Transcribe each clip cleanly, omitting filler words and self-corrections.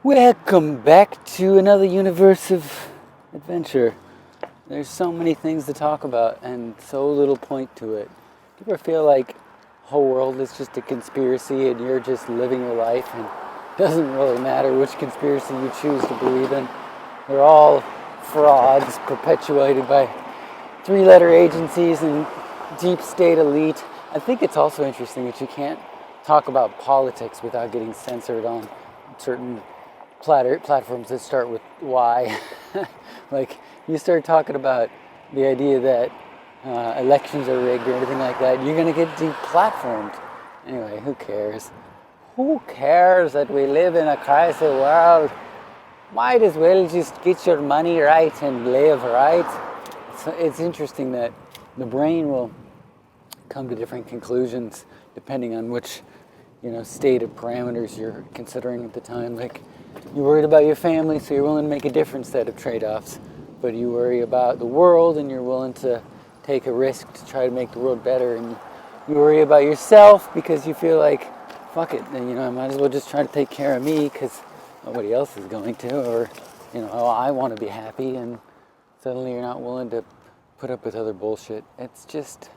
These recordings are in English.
Welcome back to another universe of adventure. There's so many things to talk about and so little point to it. Do you ever feel like the whole world is just a conspiracy and you're just living your life and it doesn't really matter which conspiracy you choose to believe in? They're all frauds perpetuated by three-letter agencies and deep state elite. I think it's also interesting that you can't talk about politics without getting censored on certain platforms that start with Y. Like, you start talking about the idea that elections are rigged or anything like that, you're going to get deplatformed. Anyway, who cares? Who cares that we live in a crazy world? Might as well just get your money right and live right. It's interesting that the brain will come to different conclusions depending on which state of parameters you're considering at the time. Like, you're worried about your family, so you're willing to make a different set of trade-offs. But you worry about the world, and you're willing to take a risk to try to make the world better. And you worry about yourself because you feel like, fuck it, then, I might as well just try to take care of me because nobody else is going to. Or, I want to be happy, and suddenly you're not willing to put up with other bullshit. It's just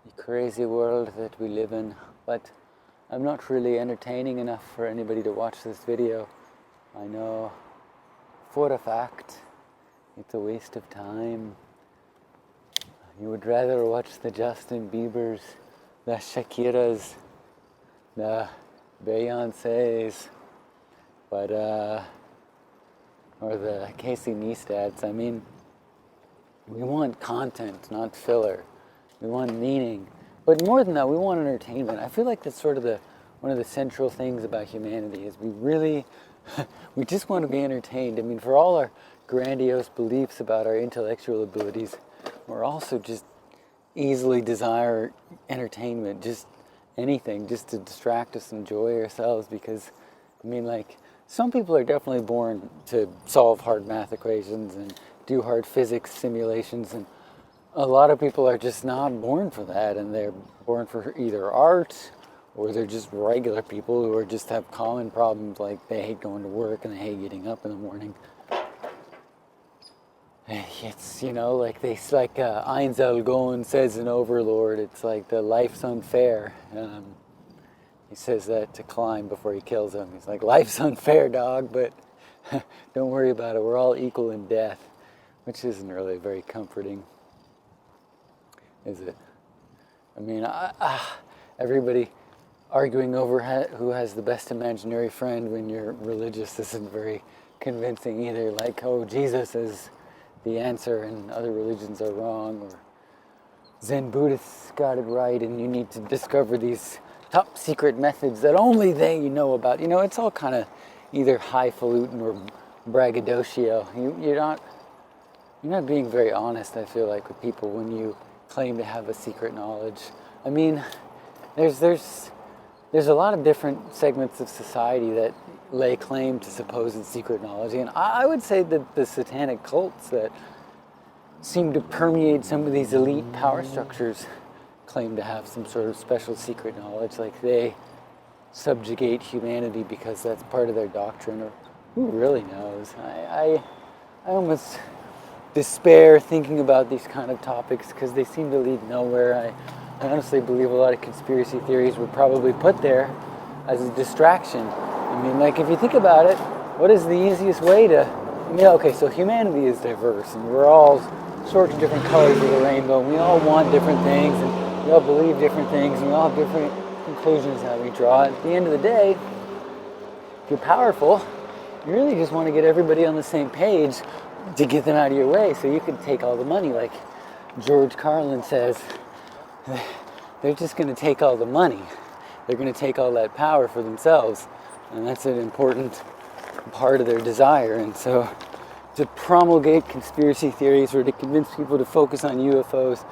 the crazy world that we live in. But I'm not really entertaining enough for anybody to watch this video. I know for a fact it's a waste of time. You would rather watch the Justin Biebers, the Shakiras, the Beyoncés, or the Casey Neistats. I mean, we want content, not filler. We want meaning. But more than that, we want entertainment. I feel like that's sort of one of the central things about humanity is we just want to be entertained. I mean, for all our grandiose beliefs about our intellectual abilities, we're also just easily desire entertainment, just anything, just to distract us and enjoy ourselves. Because, some people are definitely born to solve hard math equations and do hard physics simulations, and a lot of people are just not born for that, and they're born for either art or they're just regular people who just have common problems, like they hate going to work and they hate getting up in the morning. It's, like Einzel Goen says in Overlord, it's like the life's unfair. He says that to Klein before he kills him. He's like, life's unfair, dog, but don't worry about it. We're all equal in death, which isn't really very comforting. Is it? I mean, everybody arguing over who has the best imaginary friend when you're religious isn't very convincing either. Like, oh, Jesus is the answer and other religions are wrong, or Zen Buddhists got it right and you need to discover these top secret methods that only they know about. It's all kind of either highfalutin or braggadocio. You're not being very honest, I feel like, with people when you claim to have a secret knowledge. I mean, there's a lot of different segments of society that lay claim to supposed secret knowledge, and I would say that the satanic cults that seem to permeate some of these elite power structures claim to have some sort of special secret knowledge, like they subjugate humanity because that's part of their doctrine, or who really knows? I almost despair thinking about these kind of topics because they seem to lead nowhere. I honestly believe a lot of conspiracy theories were probably put there as a distraction. If you think about it, what is the easiest way to... so humanity is diverse, and we're all sorts of different colors of the rainbow, and we all want different things, and we all believe different things, and we all have different conclusions that we draw. At the end of the day, if you're powerful, you really just want to get everybody on the same page to get them out of your way so you can take all the money. Like George Carlin says, they're just going to take all the money. They're going to take all that power for themselves. And that's an important part of their desire. And so to promulgate conspiracy theories or to convince people to focus on UFOs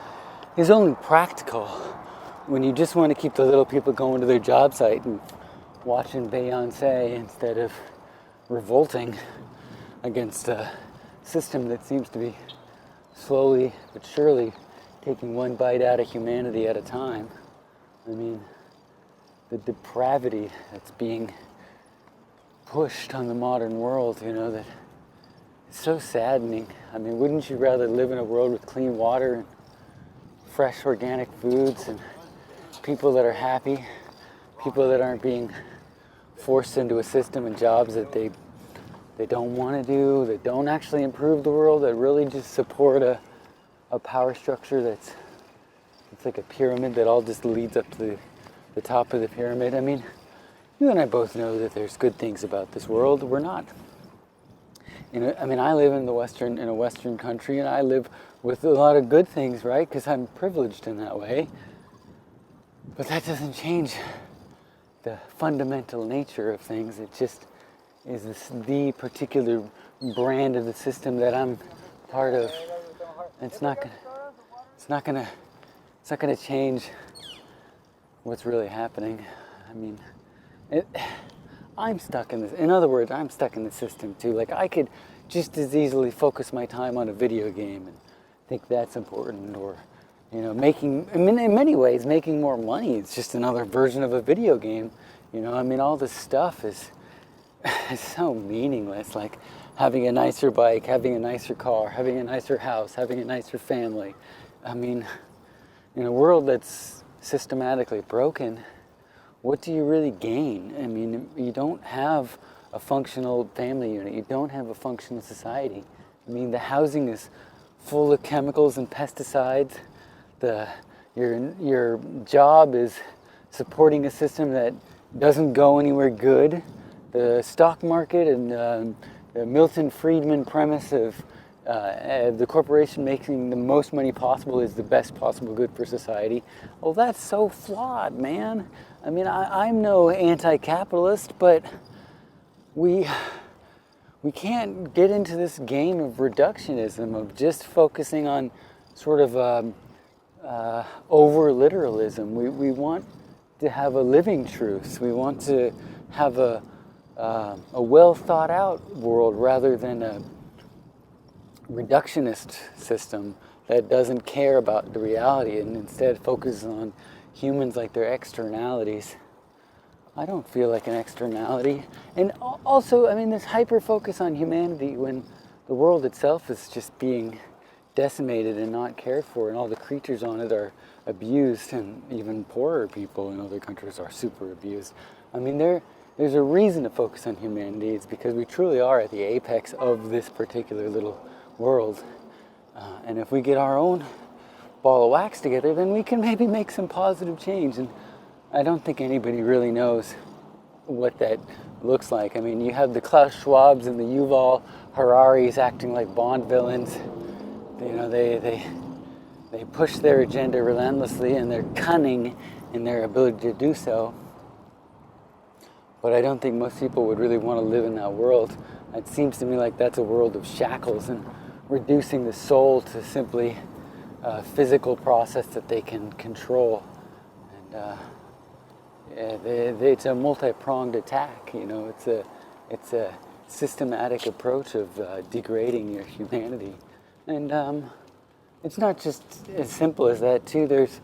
is only practical when you just want to keep the little people going to their job site and watching Beyoncé instead of revolting against a system that seems to be slowly but surely taking one bite out of humanity at a time. The depravity that's being pushed on the modern world, that it's so saddening. I mean, wouldn't you rather live in a world with clean water and fresh organic foods and people that are happy, people that aren't being forced into a system and jobs that they don't want to do, that don't actually improve the world, that really just support a power structure it's like a pyramid that all just leads up to the top of the pyramid. I mean, you and I both know that there's good things about this world. We're not. I mean, I live in a Western country, and I live with a lot of good things, right? Because I'm privileged in that way. But that doesn't change the fundamental nature of things. It just is the particular brand of the system that I'm part of. And it's not gonna change what's really happening. I mean, I'm stuck in this. In other words, I'm stuck in the system too. Like, I could just as easily focus my time on a video game and think that's important, or in many ways, making more money is just another version of a video game. I mean, all this stuff is so meaningless. Like having a nicer bike, having a nicer car, having a nicer house, having a nicer family. I mean, in a world that's systematically broken, what do you really gain? I mean, you don't have a functional family unit. You don't have a functional society. I mean, the housing is full of chemicals and pesticides. Your job is supporting a system that doesn't go anywhere good. The stock market and the Milton Friedman premise of the corporation making the most money possible is the best possible good for society. Well, that's so flawed, man. I mean, I'm no anti-capitalist, but we can't get into this game of reductionism, of just focusing on sort of over-literalism. We want to have a living truth. We want to have a well-thought-out world rather than a reductionist system that doesn't care about the reality and instead focuses on humans like they're externalities. I don't feel like an externality. And also, I mean, this hyper-focus on humanity when the world itself is just being decimated and not cared for, and all the creatures on it are abused, and even poorer people in other countries are super abused. I mean, there's a reason to focus on humanity. It's because we truly are at the apex of this particular little world. And if we get our own ball of wax together, then we can maybe make some positive change. And I don't think anybody really knows what that looks like. I mean, you have the Klaus Schwabs and the Yuval Hararis acting like Bond villains. They push their agenda relentlessly, and they're cunning in their ability to do so. But I don't think most people would really want to live in that world. It seems to me like that's a world of shackles and reducing the soul to simply a physical process that they can control. And it's a multi-pronged attack. It's a systematic approach of degrading your humanity. And it's not just as simple as that too. There's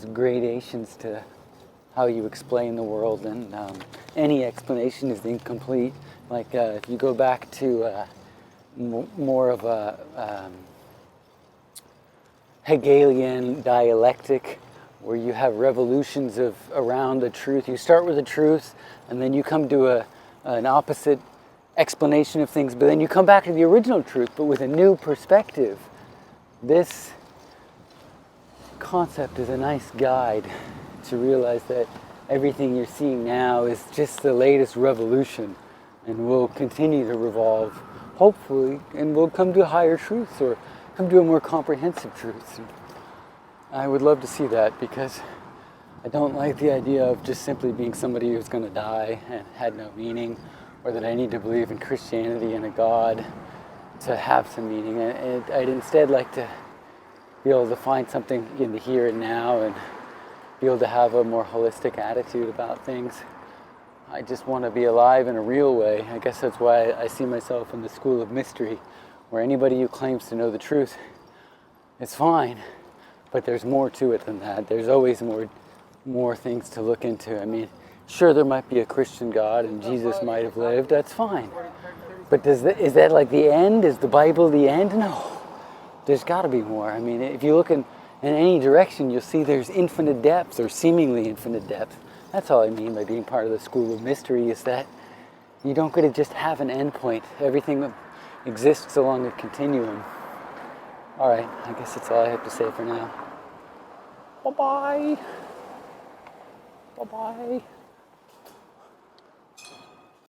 gradations to how you explain the world, and any explanation is incomplete. Like if you go back to more of a Hegelian dialectic, where you have revolutions around the truth. You start with the truth, and then you come to an opposite explanation of things, but then you come back to the original truth, but with a new perspective. This concept is a nice guide to realize that everything you're seeing now is just the latest revolution, and will continue to revolve, hopefully, and we'll come to higher truths, or come to a more comprehensive truth. I would love to see that, because I don't like the idea of just simply being somebody who's going to die and had no meaning, or that I need to believe in Christianity and a God to have some meaning. I'd instead like to be able to find something in the here and now, and be able to have a more holistic attitude about things. I just want to be alive in a real way. I guess that's why I see myself in the school of mystery, where anybody who claims to know the truth is fine, but there's more to it than that. There's always more things to look into. I mean, Sure, there might be a Christian God and Jesus might have lived. That's fine. But is that like the end? Is the Bible the end? No. There's got to be more. I mean, if you look in any direction, you'll see there's infinite depth, or seemingly infinite depth. That's all I mean by being part of the school of mystery, is that you don't get to just have an endpoint. Everything exists along a continuum. All right, I guess that's all I have to say for now. Bye-bye. Bye-bye.